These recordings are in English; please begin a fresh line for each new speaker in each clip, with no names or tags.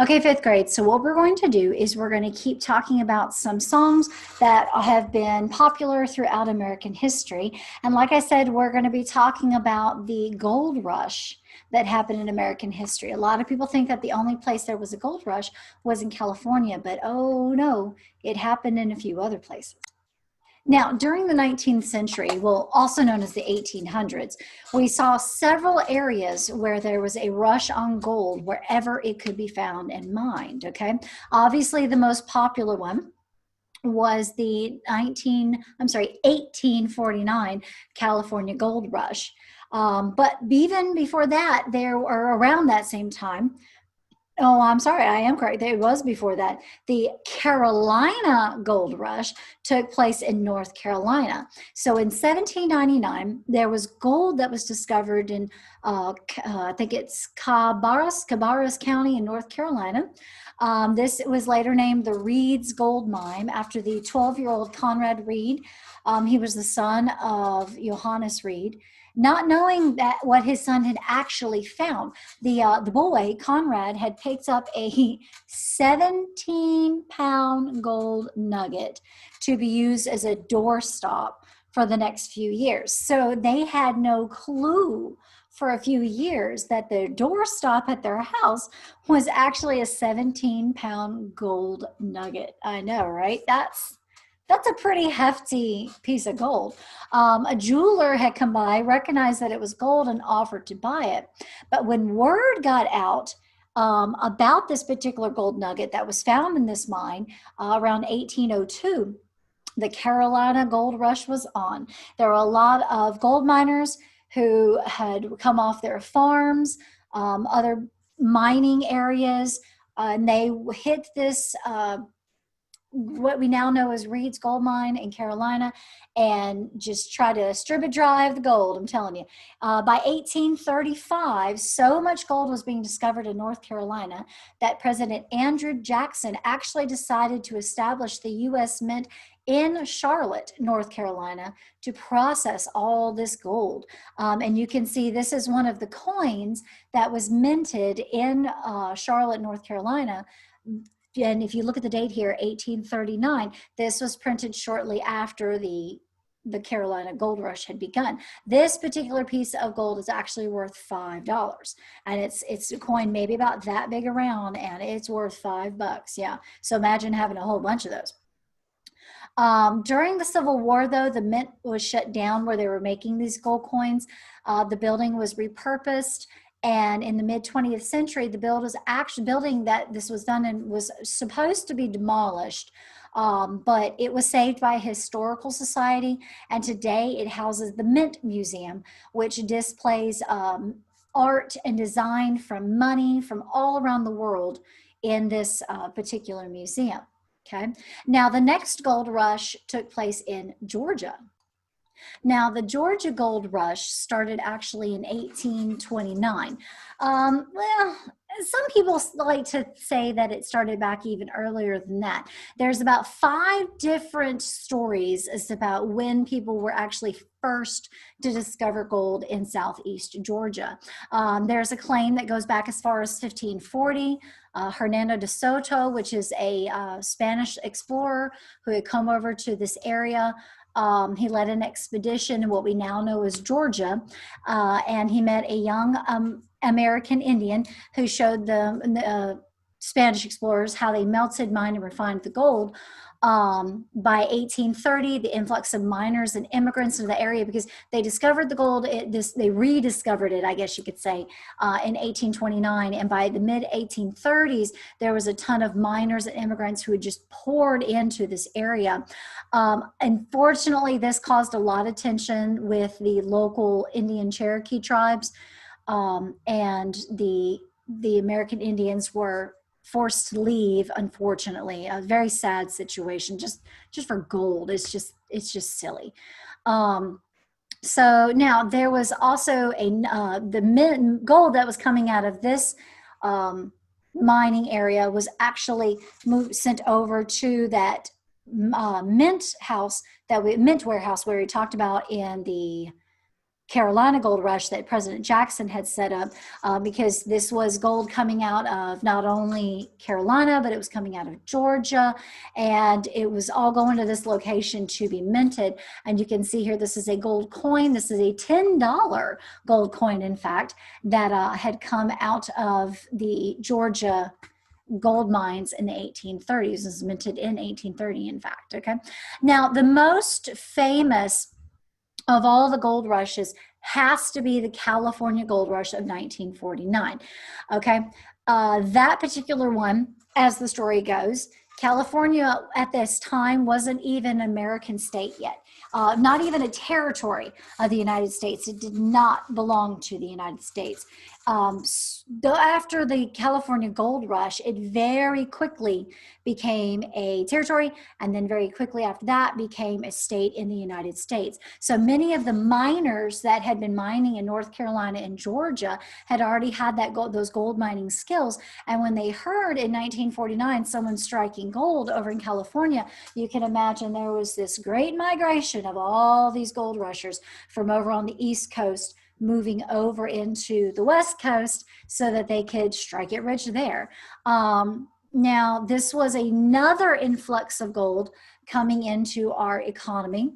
Okay, fifth grade. So what we're going to do is we're going to keep talking about some songs that have been popular throughout American history. And like I said, we're going to be talking about the gold rush that happened in American history. A lot of people think that the only place there was a gold rush was in California, but oh no, it happened in a few other places. Now, during the 19th century, well, also known as the 1800s, we saw several areas where there was a rush on gold wherever it could be found and mined, okay? Obviously, the most popular one was the 1849 California gold rush. But even before that, there were around that same time, oh, I'm sorry, I am correct. It was before that. The Carolina Gold Rush took place in North Carolina. So in 1799, there was gold that was discovered in, I think it's Cabarrus County in North Carolina. This was later named the Reed's Gold Mine after the 12-year-old Conrad Reed. He was the son of Johannes Reed. Not knowing that what his son had actually found, the boy Conrad had picked up a 17-pound gold nugget to be used as a doorstop for the next few years. So they had no clue for a few years that the doorstop at their house was actually a 17-pound gold nugget. I know, right? That's a pretty hefty piece of gold. A jeweler had come by, recognized that it was gold, and offered to buy it. But when word got out about this particular gold nugget that was found in this mine around 1802, the Carolina Gold Rush was on. There were a lot of gold miners who had come off their farms, other mining areas, and they hit this what we now know as Reed's Gold Mine in Carolina, and just try to strip it dry of the gold, I'm telling you. By 1835, so much gold was being discovered in North Carolina that President Andrew Jackson actually decided to establish the U.S. Mint in Charlotte, North Carolina, to process all this gold. And you can see this is one of the coins that was minted in Charlotte, North Carolina. And if you look at the date here, 1839, this was printed shortly after the Carolina Gold Rush had begun. This particular piece of gold is actually worth $5, and it's a coin maybe about that big around, and it's worth $5. Yeah, so imagine having a whole bunch of those. During the Civil War, though, the mint was shut down where they were making these gold coins. The building was repurposed. And in the mid 20th century, the building that this was done in was supposed to be demolished, but it was saved by a historical society. And today it houses the Mint Museum, which displays art and design from money from all around the world in this particular museum. Okay. Now, the next gold rush took place in Georgia. Now, the Georgia Gold Rush started actually in 1829. Well, some people like to say that it started back even earlier than that. There's about 5 different stories as about when people were actually first to discover gold in southeast Georgia. There's a claim that goes back as far as 1540. Hernando de Soto, which is a Spanish explorer who had come over to this area. He led an expedition in what we now know as Georgia, and he met a young American Indian who showed the Spanish explorers how they melted, mined, and refined the gold. By 1830, the influx of miners and immigrants into the area, because they discovered the gold, they rediscovered it, I guess you could say, in 1829. And by the mid 1830s, there was a ton of miners and immigrants who had just poured into this area. Unfortunately, this caused a lot of tension with the local Indian Cherokee tribes, and the American Indians were forced to leave, unfortunately. A very sad situation, just for gold. It's just silly. So now there was also the gold that was coming out of this mining area was actually sent over to that mint warehouse where we talked about in the Carolina Gold Rush that President Jackson had set up, because this was gold coming out of not only Carolina, but it was coming out of Georgia, and it was all going to this location to be minted. And you can see here, this is a gold coin. This is a $10 gold coin, in fact, that had come out of the Georgia gold mines in the 1830s. This is minted in 1830, in fact. Okay. Now, the most famous of all the gold rushes has to be the California Gold Rush of 1949. Okay. That particular one, as the story goes, California at this time wasn't even an American state yet, not even a territory of the United States. It did not belong to the United States. After the California Gold Rush, it very quickly became a territory, and then very quickly after that became a state in the United States. So many of the miners that had been mining in North Carolina and Georgia had already had those gold mining skills. And when they heard in 1949 someone striking gold over in California, you can imagine there was this great migration of all these gold rushers from over on the East Coast moving over into the West Coast so that they could strike it rich there. Now, this was another influx of gold coming into our economy.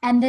And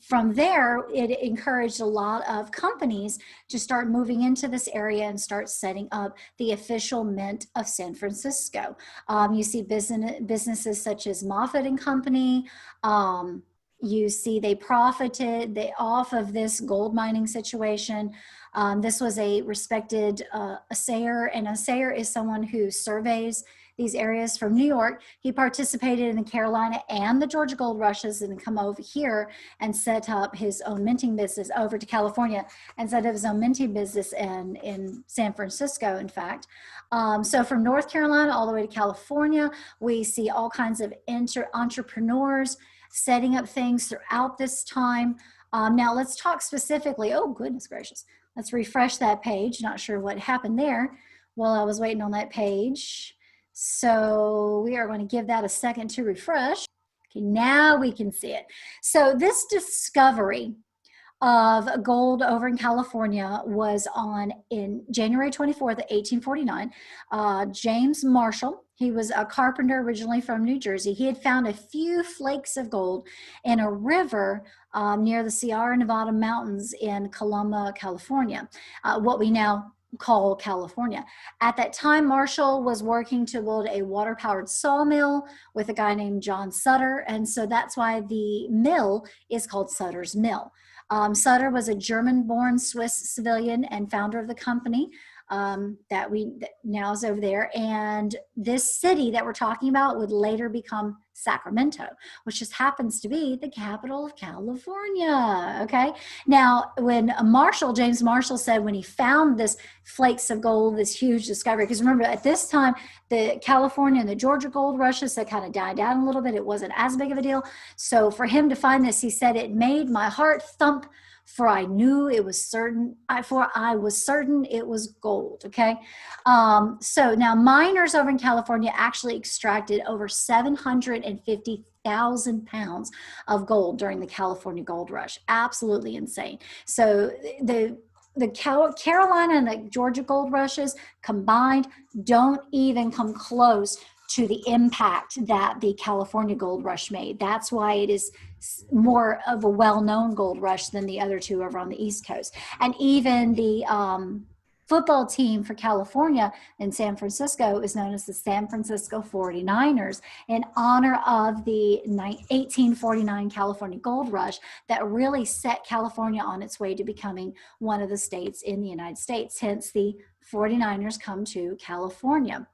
from there, it encouraged a lot of companies to start moving into this area and start setting up the official mint of San Francisco. You see businesses such as Moffett and Company. You see they profited off of this gold mining situation. This was a respected assayer, and assayer is someone who surveys these areas from New York. He participated in the Carolina and the Georgia gold rushes, and come over here and set up his own minting business over to California and set up his own minting business in San Francisco, in fact. So from North Carolina all the way to California, we see all kinds of entrepreneurs setting up things throughout this time. Now let's talk specifically, oh goodness gracious, let's refresh that page. Not sure what happened there while I was waiting on that page. So we are going to give that a second to refresh. Okay, now we can see it. So this discovery of gold over in California was in January 24th, 1849. James Marshall, he was a carpenter originally from New Jersey. He had found a few flakes of gold in a river near the Sierra Nevada mountains in Coloma, California, what we now call California. At that time, Marshall was working to build a water-powered sawmill with a guy named John Sutter, and so that's why the mill is called Sutter's Mill. Sutter was a German-born Swiss civilian and founder of the company that now is over there. And this city that we're talking about would later become Sacramento, which just happens to be the capital of California. Okay. Now, when James Marshall said when he found this flakes of gold, this huge discovery, because remember at this time, the California and the Georgia gold rushes had kind of died down a little bit. It wasn't as big of a deal. So for him to find this, he said, it made my heart thump, for I knew it was certain, for I was certain it was gold. Okay. So now miners over in California actually extracted over 750,000 pounds of gold during the California gold rush. Absolutely insane. So the Carolina and the Georgia gold rushes combined don't even come close to the impact that the California gold rush made. That's why it is more of a well-known gold rush than the other two over on the East Coast. And even the football team for California in San Francisco is known as the San Francisco 49ers in honor of the 1849 California gold rush that really set California on its way to becoming one of the states in the United States. Hence the 49ers come to California.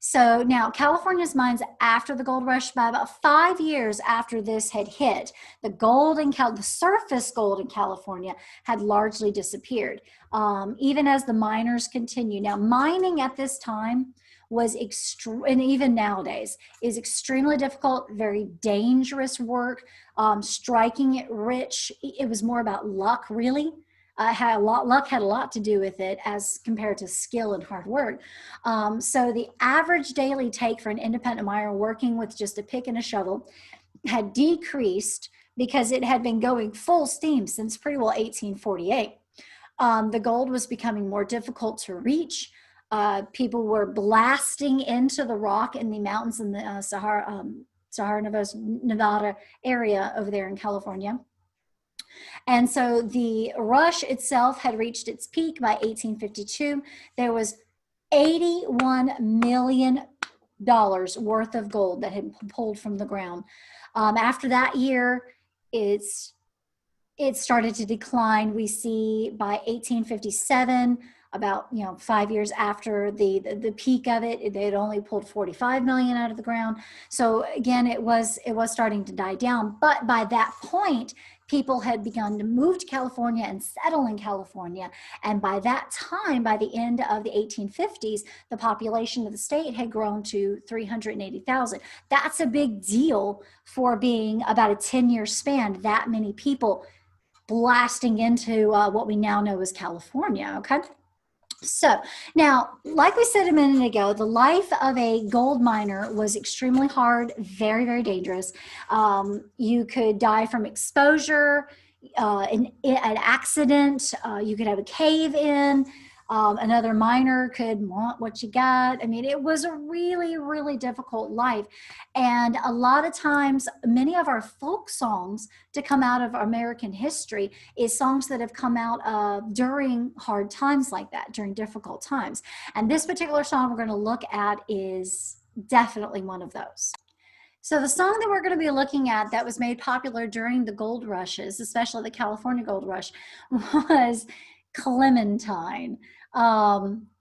So now California's mines after the gold rush, by about 5 years after this had hit, the surface gold in California had largely disappeared, even as the miners continue. Now, mining at this time was and even nowadays is extremely difficult, very dangerous work, striking it rich. It was more about luck, really. Luck had a lot to do with it as compared to skill and hard work. So the average daily take for an independent miner working with just a pick and a shovel had decreased because it had been going full steam since pretty well 1848. The gold was becoming more difficult to reach. People were blasting into the rock in the mountains in the Sahara Nevada area over there in California. And so the rush itself had reached its peak by 1852. There was $81 million worth of gold that had pulled from the ground. After that year, it started to decline. We see by 1857, about 5 years after the peak of it, they had only pulled 45 million out of the ground. So again, it was starting to die down. But by that point, people had begun to move to California and settle in California. And by that time, by the end of the 1850s, the population of the state had grown to 380,000. That's a big deal for being about a 10-year span, that many people blasting into what we now know as California, okay? So now, like we said a minute ago, the life of a gold miner was extremely hard, very, very dangerous. You could die from exposure, an accident. You could have a cave in. Another miner could want what you got. I mean, it was a really, really difficult life. And a lot of times, many of our folk songs to come out of American history is songs that have come out during hard times like that, during difficult times. And this particular song we're going to look at is definitely one of those. So the song that we're going to be looking at that was made popular during the gold rushes, especially the California gold rush, was Clementine.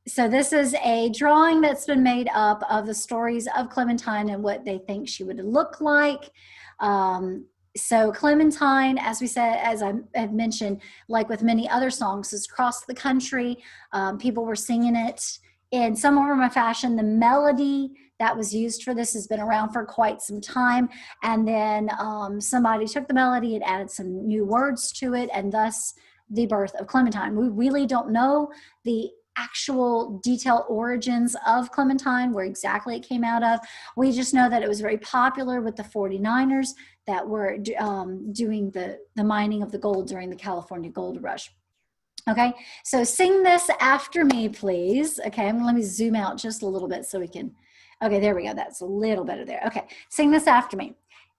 So this is a drawing that's been made up of the stories of Clementine and what they think she would look like. So Clementine, as we said, as I have mentioned, like with many other songs, is across the country. People were singing it in some form or fashion. The melody that was used for this has been around for quite some time. And then somebody took the melody and added some new words to it, and thus the birth of Clementine. We really don't know the actual detailed origins of Clementine, where exactly it came out of. We just know that it was very popular with the 49ers that were doing the mining of the gold during the California gold rush. Okay, so sing this after me, please. Okay, let me zoom out just a little bit so we can, okay, there we go. That's a little better there. Okay, sing this after me.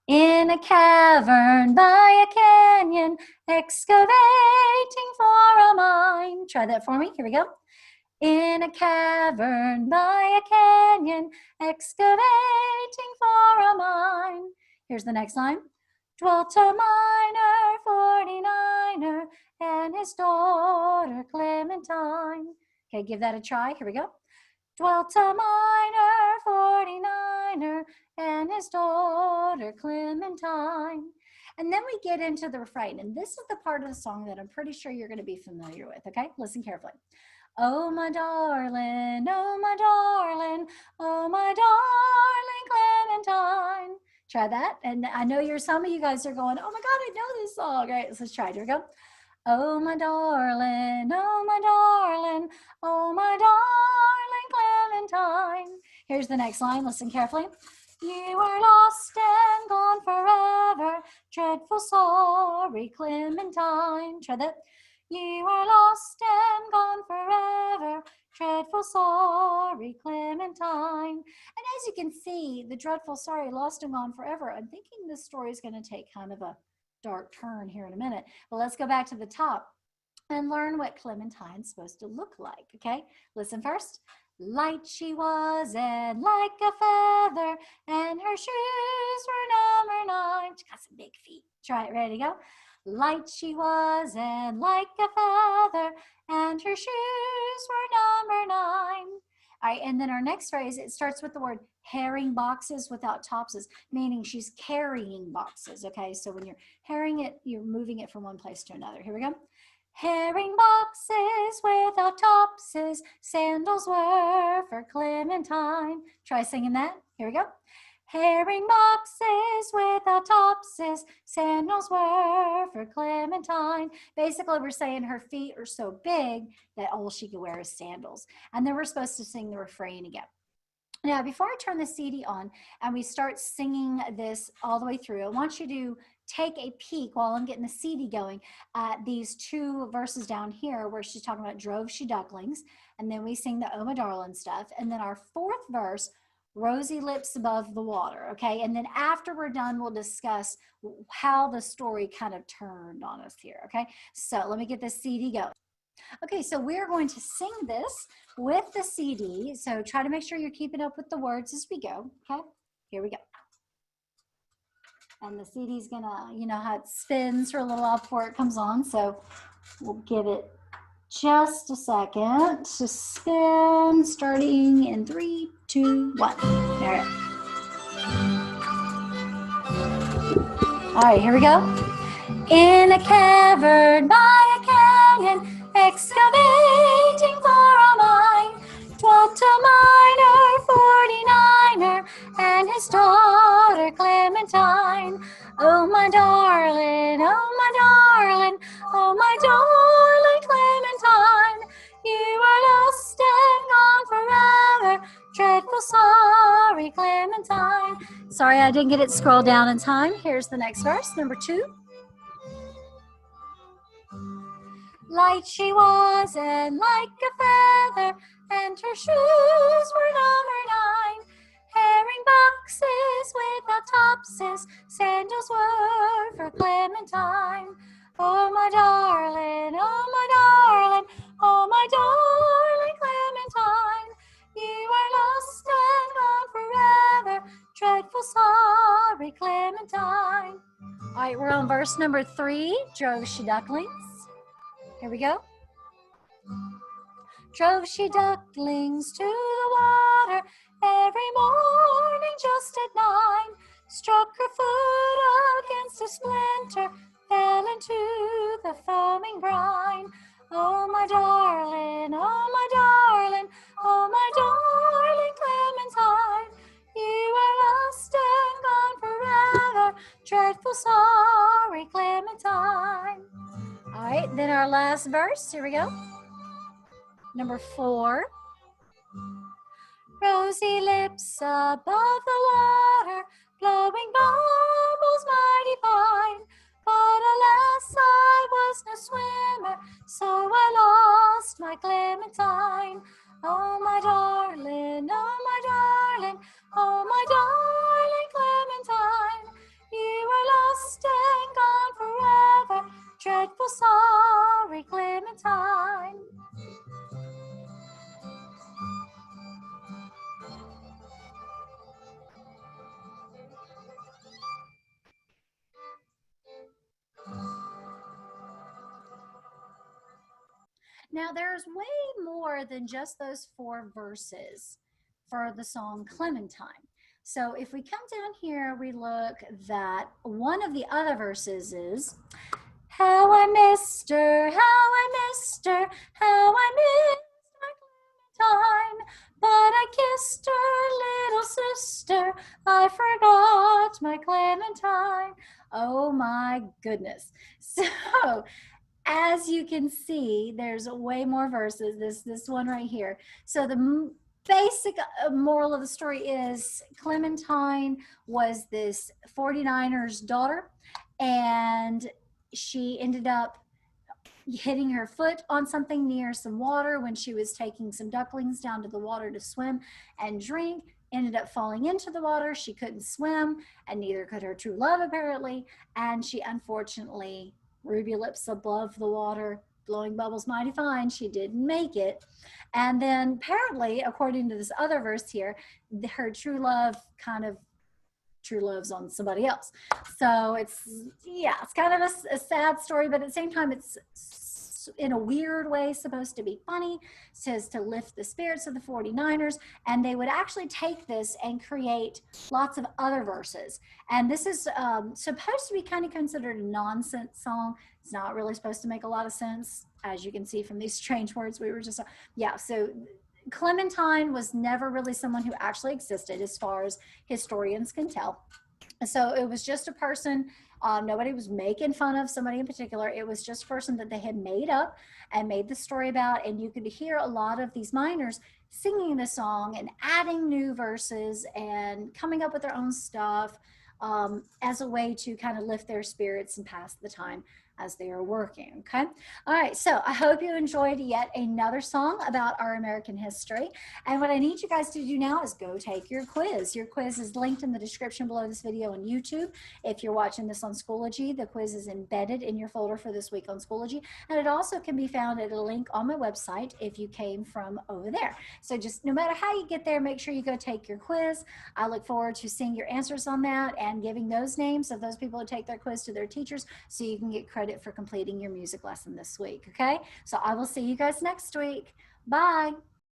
In a cavern by a canyon, excavating for a mine. Try that for me. Here we go. In a cavern by a canyon, excavating for a mine. Here's the next line. Dwelt a miner, 49er, and his daughter Clementine. Okay, give that a try. Here we go. Dwelt a miner, 49er, and his daughter Clementine. And then we get into the refrain, and this is the part of the song that I'm pretty sure you're going to be familiar with, okay? Listen carefully. Oh, my darling, oh, my darling, oh, my darling Clementine. Try that. And I know some of you guys are going, oh my God, I know this song. All right, let's try it. Here we go. Oh, my darling, oh, my darling, oh, my darling Clementine. Here's the next line. Listen carefully. You were lost and gone forever, dreadful sorry Clementine. Try that. You are lost and gone forever, dreadful sorry Clementine. And as you can see, the dreadful sorry, lost and gone forever, I'm thinking this story is going to take kind of a dark turn here in a minute. But let's go back to the top and learn what Clementine's supposed to look like, okay? Listen first. Light she was and like a feather, and her shoes were number 9. She got some big feet. Try it. Ready to go? Light she was and like a feather, and her shoes were number 9. All right, and then our next phrase, it starts with the word herring boxes without topses, meaning she's carrying boxes, okay? So when you're herring it, you're moving it from one place to another. Here we go. Herring boxes without topses, sandals were for Clementine. Try singing that. Here we go. Herring boxes without topses, sandals were for Clementine. Basically, we're saying her feet are so big that all she could wear is sandals. And then we're supposed to sing the refrain again. Now, before I turn the CD on and we start singing this all the way through, I want you to take a peek while I'm getting the CD going at these two verses down here where she's talking about drove she ducklings, and then we sing the Oh My Darling stuff. And then our fourth verse, rosy lips above the water, okay? And then after we're done, we'll discuss how the story kind of turned on us here, okay? So let me get this CD going. Okay, so we're going to sing this with the CD. So try to make sure you're keeping up with the words as we go. Okay, here we go. And the CD's gonna, you know how it spins for a little while before it comes on. So we'll give it just a second to spin, starting in 3, 2, 1. There. All right, here we go. In a cavern by a canyon, excavating for a mine, dwelt a miner, 49er, and his daughter Clementine. Oh my darling, oh my darling, oh my darling Clementine, you are lost and gone forever, dreadful sorry Clementine. Sorry I didn't get it scrolled down in time. Here's the next verse, number 2. Light she was and like a feather, and her shoes were number 9. Herring boxes without topses, sandals were for Clementine. Oh my darling, oh my darling, oh my darling Clementine, you are lost and gone forever, dreadful sorry Clementine. All right, we're on verse number 3, drove she ducklings. Here we go. Drove she ducklings to the water every morning just at 9. Struck her foot against a splinter, fell into the foaming brine. Oh my darling, oh my darling, oh my darling Clementine, you are lost and gone forever, dreadful sorry Clementine. All right, then our last verse, here we go. Number 4. Rosy lips above the water, blowing bubbles mighty fine. But alas, I was no swimmer, so I lost my Clementine. Oh my darling, oh my darling, oh my darling Clementine, you are lost and gone forever, dreadful sorry Clementine. Now there's way more than just those 4 verses for the song Clementine. So if we come down here, we look that one of the other verses is, how I missed her, how I missed her, how I missed my Clementine, but I kissed her little sister, I forgot my Clementine. Oh my goodness. So as you can see, there's way more verses, this one right here. So the basic moral of the story is Clementine was this 49er's daughter, and she ended up hitting her foot on something near some water when she was taking some ducklings down to the water to swim and drink, ended up falling into the water. She couldn't swim, and neither could her true love apparently, and she unfortunately, ruby lips above the water, blowing bubbles mighty fine, she didn't make it. And then apparently, according to this other verse here, her true love kind of true love's on somebody else. So it's, yeah, it's kind of a sad story, but at the same time, it's in a weird way supposed to be funny. It says to lift the spirits of the 49ers, and they would actually take this and create lots of other verses. And this is supposed to be kind of considered a nonsense song. It's not really supposed to make a lot of sense, as you can see from these strange words we were just, yeah, so Clementine was never really someone who actually existed as far as historians can tell. So it was just a person, nobody was making fun of somebody in particular. It was just a person that they had made up and made the story about. And you could hear a lot of these miners singing the song and adding new verses and coming up with their own stuff as a way to kind of lift their spirits and pass the time as they are working. Okay. All right. So I hope you enjoyed yet another song about our American history. And what I need you guys to do now is go take your quiz. Your quiz is linked in the description below this video on YouTube. If you're watching this on Schoology, the quiz is embedded in your folder for this week on Schoology. And it also can be found at a link on my website if you came from over there. So just no matter how you get there, make sure you go take your quiz. I look forward to seeing your answers on that and giving those names of those people who take their quiz to their teachers so you can get credit for completing your music lesson this week. Okay, so I will see you guys next week. Bye.